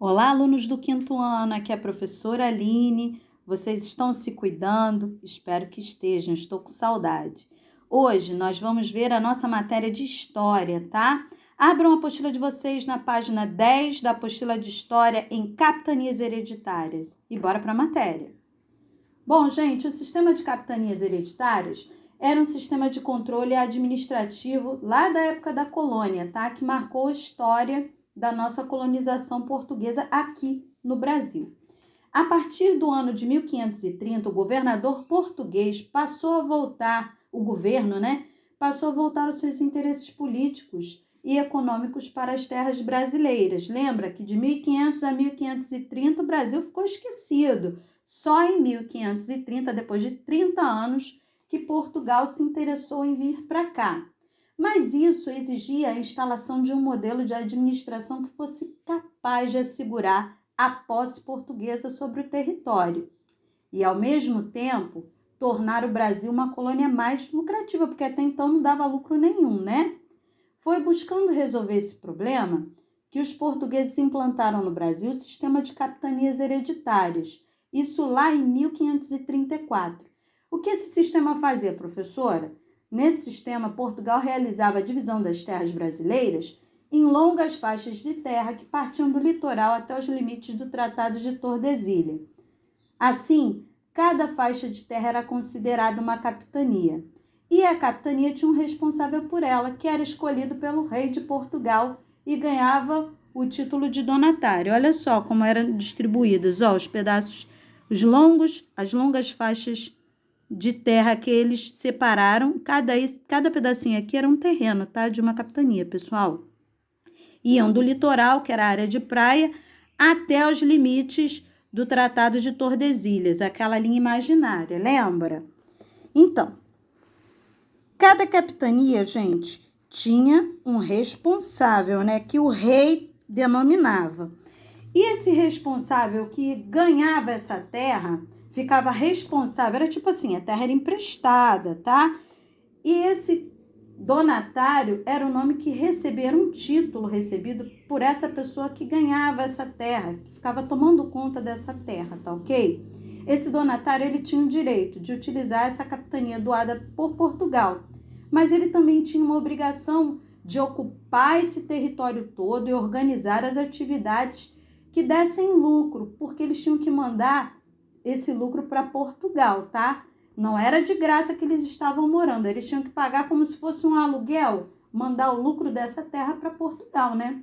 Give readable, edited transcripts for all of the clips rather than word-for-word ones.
Olá, alunos do quinto ano, aqui é a professora Aline. Vocês estão se cuidando? Espero que estejam, estou com saudade. Hoje nós vamos ver a nossa matéria de História, tá? Abram a apostila de vocês na página 10 da apostila de História em Capitanias Hereditárias. E bora para a matéria. Bom, gente, o sistema de capitanias hereditárias era um sistema de controle administrativo lá da época da colônia, tá? Que marcou a história da nossa colonização portuguesa aqui no Brasil. A partir do ano de 1530, o governador português passou a voltar, o governo, passou a voltar aos seus interesses políticos e econômicos para as terras brasileiras. Lembra que de 1500 a 1530 o Brasil ficou esquecido. Só em 1530, depois de 30 anos, que Portugal se interessou em vir para cá. Mas isso exigia a instalação de um modelo de administração que fosse capaz de assegurar a posse portuguesa sobre o território e, ao mesmo tempo, tornar o Brasil uma colônia mais lucrativa, porque até então não dava lucro nenhum, né? Foi buscando resolver esse problema que os portugueses implantaram no Brasil o sistema de capitanias hereditárias, isso lá em 1534. O que esse sistema fazia, professora? Nesse sistema, Portugal realizava a divisão das terras brasileiras em longas faixas de terra que partiam do litoral até os limites do Tratado de Tordesilhas. Assim, cada faixa de terra era considerada uma capitania, e a capitania tinha um responsável por ela, que era escolhido pelo rei de Portugal e ganhava o título de donatário. Olha só como eram distribuídos, os pedaços, as longas faixas de terra que eles separaram, cada pedacinho aqui era um terreno, tá? De uma capitania, pessoal. Iam do litoral, que era a área de praia, até os limites do Tratado de Tordesilhas, aquela linha imaginária, lembra? Então, cada capitania, gente, tinha um responsável, que o rei denominava. E esse responsável que ganhava essa terra ficava responsável, era tipo assim, a terra era emprestada, tá? E esse donatário era o nome que recebia, era um título recebido por essa pessoa que ganhava essa terra, que ficava tomando conta dessa terra, tá ok? Esse donatário, ele tinha o direito de utilizar essa capitania doada por Portugal, mas ele também tinha uma obrigação de ocupar esse território todo e organizar as atividades que dessem lucro, porque eles tinham que mandar esse lucro para Portugal, tá? Não era de graça que eles estavam morando, eles tinham que pagar como se fosse um aluguel, mandar o lucro dessa terra para Portugal, né?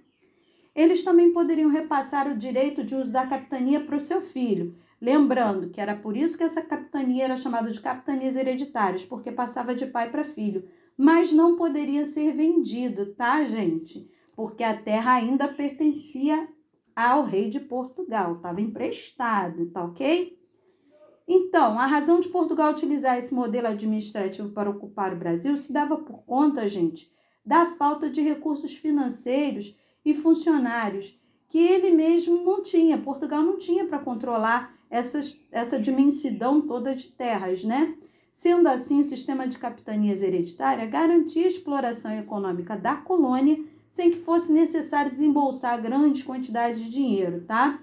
Eles também poderiam repassar o direito de uso da capitania para o seu filho, lembrando que era por isso que essa capitania era chamada de capitanias hereditárias, porque passava de pai para filho, mas não poderia ser vendida, tá, gente? Porque a terra ainda pertencia ao rei de Portugal, estava emprestado, tá ok? Então, a razão de Portugal utilizar esse modelo administrativo para ocupar o Brasil se dava por conta, gente, da falta de recursos financeiros e funcionários que ele mesmo não tinha. Portugal não tinha para controlar essa dimensão toda de terras, né? Sendo assim, o sistema de capitanias hereditária garantia a exploração econômica da colônia sem que fosse necessário desembolsar grandes quantidades de dinheiro, tá?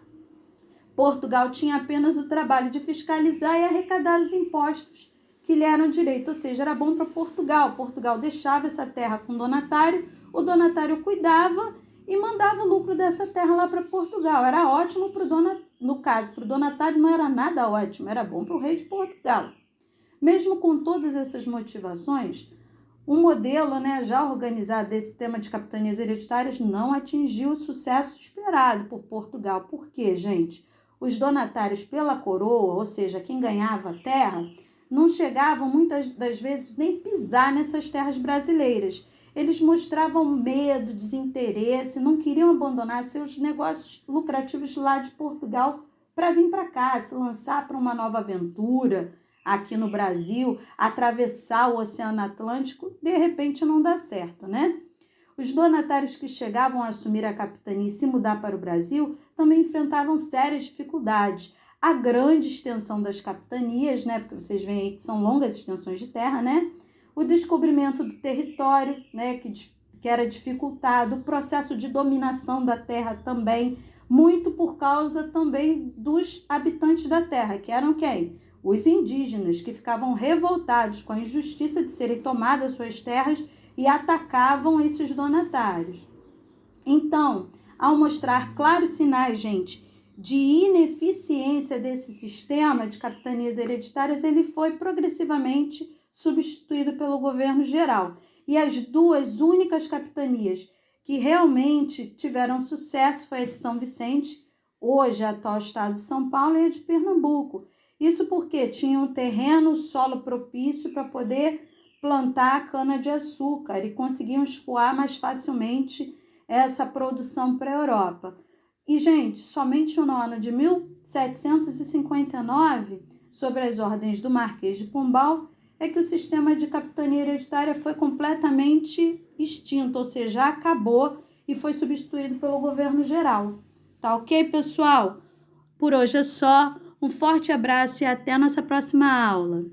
Portugal tinha apenas o trabalho de fiscalizar e arrecadar os impostos que lhe eram direito, ou seja, era bom para Portugal. Portugal deixava essa terra com o donatário cuidava e mandava o lucro dessa terra lá para Portugal. Era ótimo para o donatário, no caso, para o donatário não era nada ótimo, era bom para o rei de Portugal. Mesmo com todas essas motivações, o modelo, já organizado desse sistema de capitanias hereditárias não atingiu o sucesso esperado por Portugal. Por quê, gente? Os donatários pela coroa, ou seja, quem ganhava a terra, não chegavam muitas das vezes nem pisar nessas terras brasileiras. Eles mostravam medo, desinteresse, não queriam abandonar seus negócios lucrativos lá de Portugal para vir para cá, se lançar para uma nova aventura aqui no Brasil, atravessar o Oceano Atlântico, de repente não dá certo, né? Os donatários que chegavam a assumir a capitania e se mudar para o Brasil também enfrentavam sérias dificuldades. A grande extensão das capitanias, porque vocês veem aí que são longas extensões de terra, o descobrimento do território, que era dificultado, o processo de dominação da terra também, muito por causa também dos habitantes da terra, que eram quem? Os indígenas, que ficavam revoltados com a injustiça de serem tomadas suas terras e atacavam esses donatários. Então, ao mostrar claros sinais, gente, de ineficiência desse sistema de capitanias hereditárias, ele foi progressivamente substituído pelo governo geral. E as duas únicas capitanias que realmente tiveram sucesso foi a de São Vicente, hoje atual estado de São Paulo, e a de Pernambuco. Isso porque tinha um terreno, solo propício para poder plantar cana-de-açúcar e conseguiam escoar mais facilmente essa produção para a Europa. E, gente, somente no ano de 1759, sob as ordens do Marquês de Pombal, é que o sistema de capitania hereditária foi completamente extinto, ou seja, acabou e foi substituído pelo governo geral. Tá ok, pessoal? Por hoje é só. Um forte abraço e até a nossa próxima aula.